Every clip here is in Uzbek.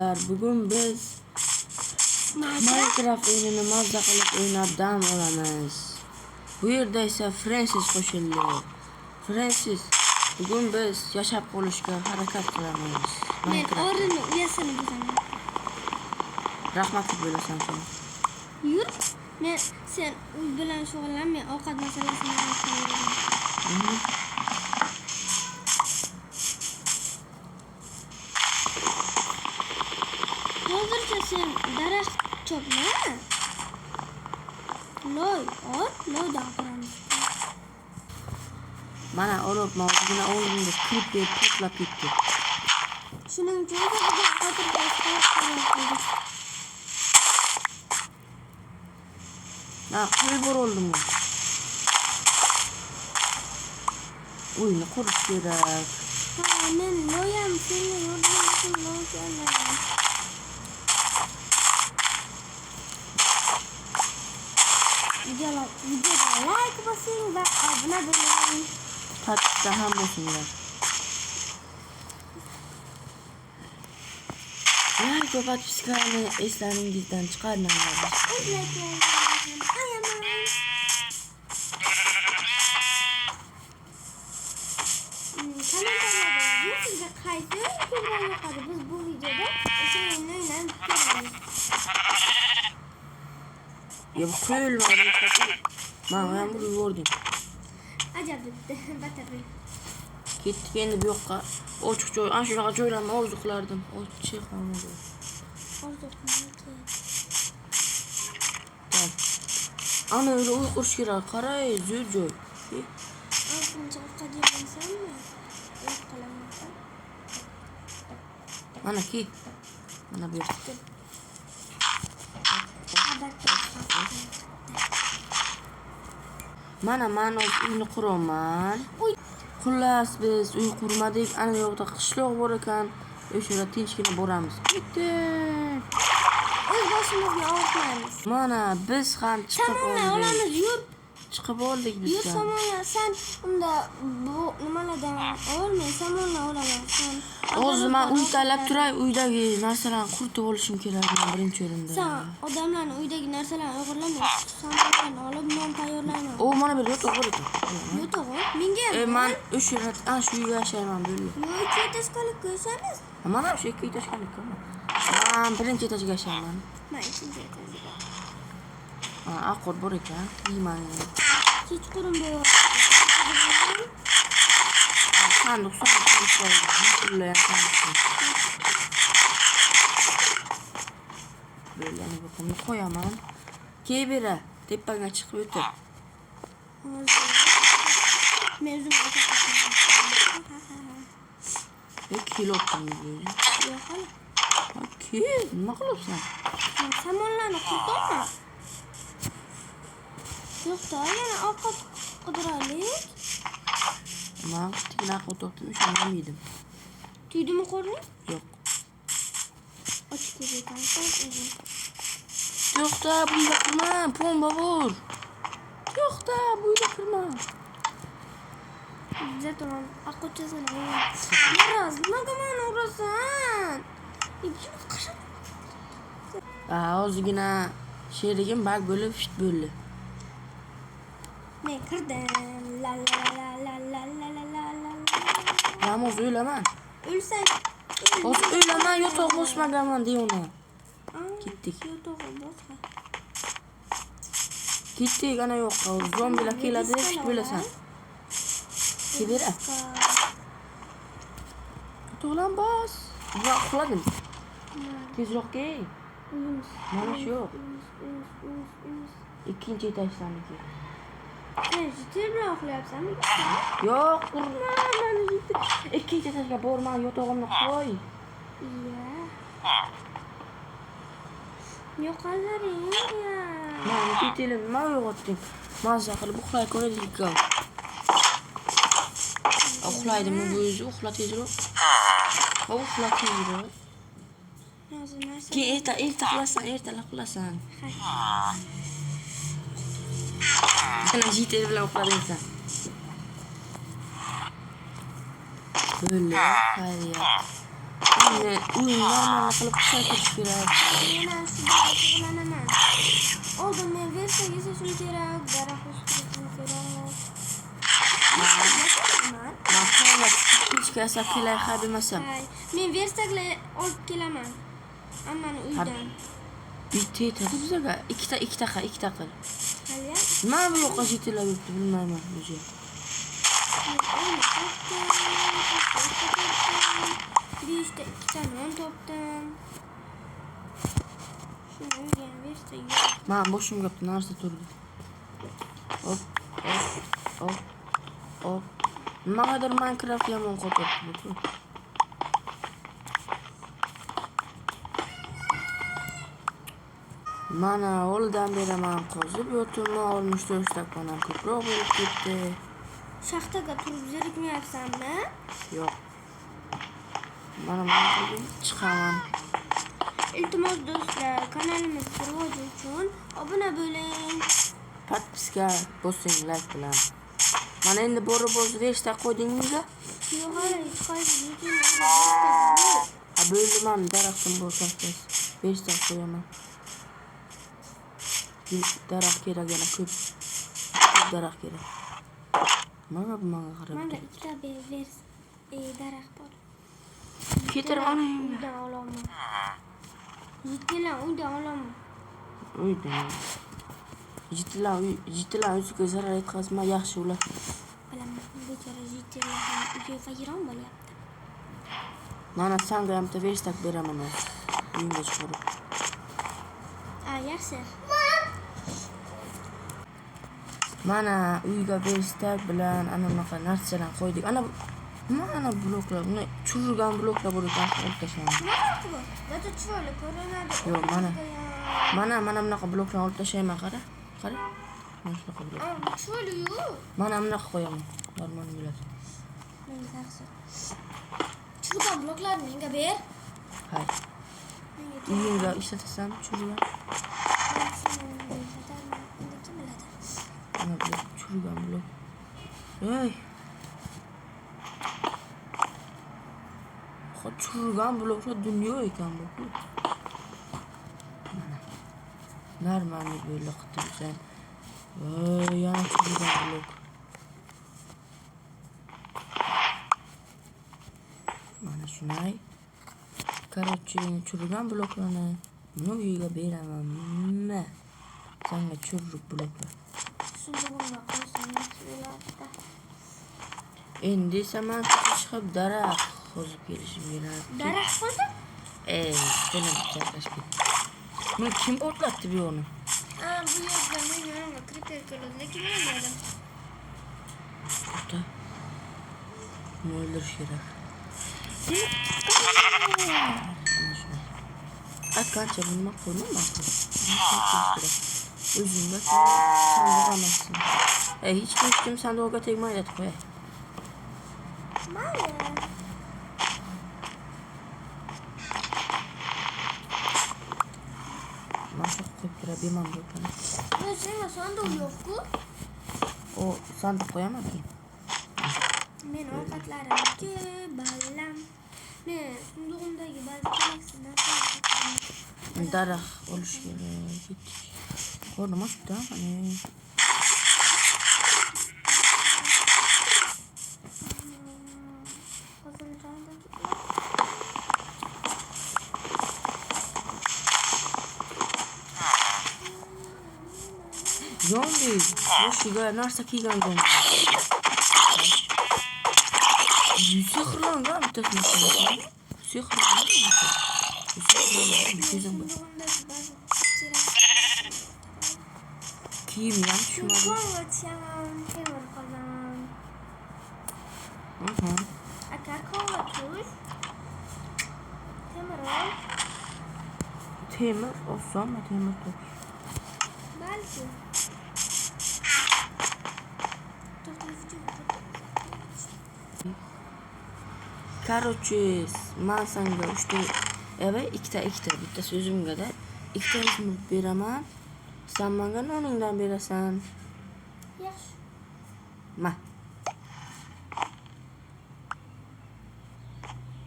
Bugün biz Minecraft oyununu mazda qilib o'ynab dam olamiz. Bu yerda esa Francis qo'shildi. Francis, bugun biz yashab qolishga harakat qilamiz. Men o'rinni uyasini buzaman. Rahmatli bo'lasan sen. Yur, sen uy bilan shug'ullan, men ovqat masalasini hal qilaman. Hozircha sen daraxt chopma. Loy quramiz. Mana olib mavzuni o'zimga klip deb to'plab ketdi. Shuning uchun bizga xatir qilib qo'y bo'roldimi? Uyni qurish kerak. Men loyam seni yordam loyam. Videoga like bosing va obuna bo'ling. Patda ham bo'lsinlar. Like va podpiskani eslaringizdan chiqarmanglar. Sizga qaysi ko'proq yoqadi? Biz bu videoda o'sha o'yinni ko'ramiz. Ya bu qo'yilmadi. Mana ham yubordim. Ajab debdi, batari. Ketdik endi bu yoqqa. Ochiq joy, ana shunaqa joylarni orzu qilardim. Ochiq qolmadi. Orzu qilmaydi. Ana öyle uy qurish kerak. Qaray, zo'r joy. Shuncha qadimlansanmi? Yo'q qilaman. Mana ki. Mana bu yerda. Mana uyni quraman. Xullas biz uy qurmadik. Ana yoqda qishloq bor ekan. O'sha yerda tinchgina boramiz. Bitta. O'z boshimizga og'ritmaymiz. Mana biz ham chiqib oldik. Yur. Chiqib oldik biz. Yur samonlar, sen unda bu nimalardan olmay samonlar olaman. Sen o'zim uy tanlab turay, uydagi narsalarni quritib olishim kerak birinchi o'rinda. Sen odamlarning uydagi narsalarni o'g'irlamay, samonlarni olib non tayyorlayman. O mana bir yo'q o'g'ir ekan. Yo'q, menga men o'sha yerda shu uyga yashayman bo'ldi. Yo'q, ikki etashqalik yashaymiz. Mana shu ikki etashqalik. Men birinchi etajga yashayman. Men ikkinchi etajga. Aqor bor ekan. Yeyman. Kechqurun bu. Sanduq qo'ydim. Böyle bunu qo'yaman. Kebera tepaga chiqib o'tib. Kilo qildim. Yo'q hali. Nima qilyapsan? Samonlarni qurtolma. Yo'qda, yana ovqat qidiraylik. Men tikna qo'tobdim, shuni yedim. Tuydimi qo'rning? Yo'q. Ochib ko'raysan o'zing. Yo'qda, bunda qilma, pomba bor. Yo'qda, bunda qilma. Zatomon aqochasini. Yaraz, nimaga meni urasan? Ozgina sherigim bag bo'lib fit bo'ldi. Men kirdim. La la la la la la la la la. Ramos o'ylaman. O'lsang. Hozir o'ylaman, yo'q bosmaganman deyona. Ketdik. Boshqa. Ketdik ana yo'qqa. Zombilar keladi, fit bo'lasan. Kebera. To'g'lan bos. Va uxladim. Tezroq kel. Mana shu. Ikkinchi etajdaniki. Sen tezroq uxlayapsanmi? Yo'q, urma, meni ikkinchi etajga borman, yotog'imni qo'y. Iya. Yo'qalaring. Mana ketilim, nima uyg'otding? Mazza qilib uxlay ko'raylik. Uxlaydimi bu o'zi? Uxla tezroq. Uxla tezroq. Erta qilasan. Mana jitel bilan uxladingsan. Böyle hayır. Uyni normal qilib kuchaytirish kerak. Men shu shug'ullanaman. Oldin men versiya yasashim kerak, daraxt o'stirishim kerak. Mahalla hech yasab kelay demasam. Men versiyalar olib kelaman. Ammani uydan. Bitta yetadi bizga. Ikkita qil. Hali Nima bu qo'shitilar yuribdi bilmayman o'zi. Beshta ikkita non topdim. Shuni uyga versiya. Men boshimga narsa turdi. Hop. Nimagadir Minecraft yomon qo'yibdi. Mana o'ldan beraman qozib o'tibman, olmush to'shtakdan ko'proq bo'lib ketdi. Shaxtaga turib zerikmayapsanmi? Yo'q. Mana bunga chiqaman. Iltimos do'stlar, kanalimizga rivoji uchun obuna bo'ling. Podpiska bosing, like bilan. Mana endi borib verishta qo'ydingmi-ga? Yo'q, hech qaysi Bo'ldim daraxtim bo'lsa, verishta qo'yaman. Daraxt kerak yana ko'p daraxt kerak. Mana bunga qarab. Menga ikkita daraxt bor. Ketirman. Uydan olaman. Yittilar uydan olaman. Uydan. Yittilar o'ziga zarar yetkazma, yaxshi ular. Bilaman, bechora yittilar uyga vayron bo'lyapti. Mana senga ham verishta beraman. Uyga chiqarib. Yaxshi. Mana uyga verishta bilan ana bunaqa narsalar qo'ydik. Mana bloklar, buni churgan bloklar bor ekan, olib tashlayman. Zато chiroyli ko'rinadi. Yo'q, mana bunaqa bloklarni olib tashlayman, qara. Mana shunaqa blok. Chiroyli-yu. Mana bunaqa qo'yaman. Normal bo'ladi. Menga yaxshi. Churgan bloklarni menga ber. Hay. Uyingga ishlatasan churgan. Mana bu churgan blok. Ey. Churgan bloklar dunyo ekan bu. Mana. Normal böyle qilibsan. Voy, yana churgan blok. Mana shunday. Короче, churgan bloklarni buni uyga beraman. Senga churruq bloklar. Endi saman chiqib daraxt qozib kelishim kerak. Daraxt qozib? Senin chakrashib. Buni kim o'tlatdi bu yo'lni? Bu yerda men yonimga creeper keladi, lekin bilmadim. Ota. Buni o'ldirish kerak. Qancha nima qo'ymayman. O'zingga sandiq olmasin. Hech kim sandiqqa tegmaydi deb qo'y. Mayli. Nasıl koyup durabilirim bunu? Senin sandık yok-ku? O sandık koyamam ki. Men ovqatlarimga ballam. Men sunduğumdagi ba'zi keraksiz Daraxt olish kerak. Qornim ochibdi, mana. Zombi, boshiga narsa kiygan zombi. Sehrlangan bittasi. Sehrlangan. Kiyim ham tushmadi. Temir osonmi temir topish? Balki. Короче, men senga 3 ikkita bitta so'zimga da ikkitasini beraman. Sen menga noningdan berasan. Yaxshi. Ma.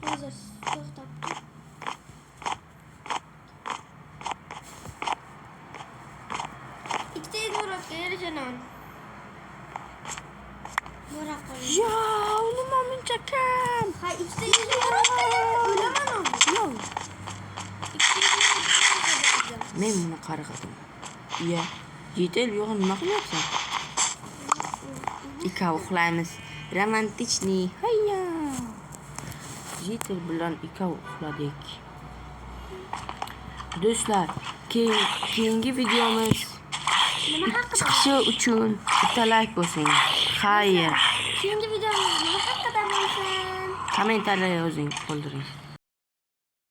Hozir to'xtab tur. qarg'adim. Iya, Yetel yo'q, nima qilyapsan? Ikkovi uxlaymiz. Romantichniy. Hayya. Yetel bilan ikkovi uxladik. Do'stlar, keyingi videomiz Nima haqida? chiqishi uchun bitta like bosing. Xayr. Keyingi videomuz nima haqida bo'lsin? Kommentariyga yozing, qoldiring.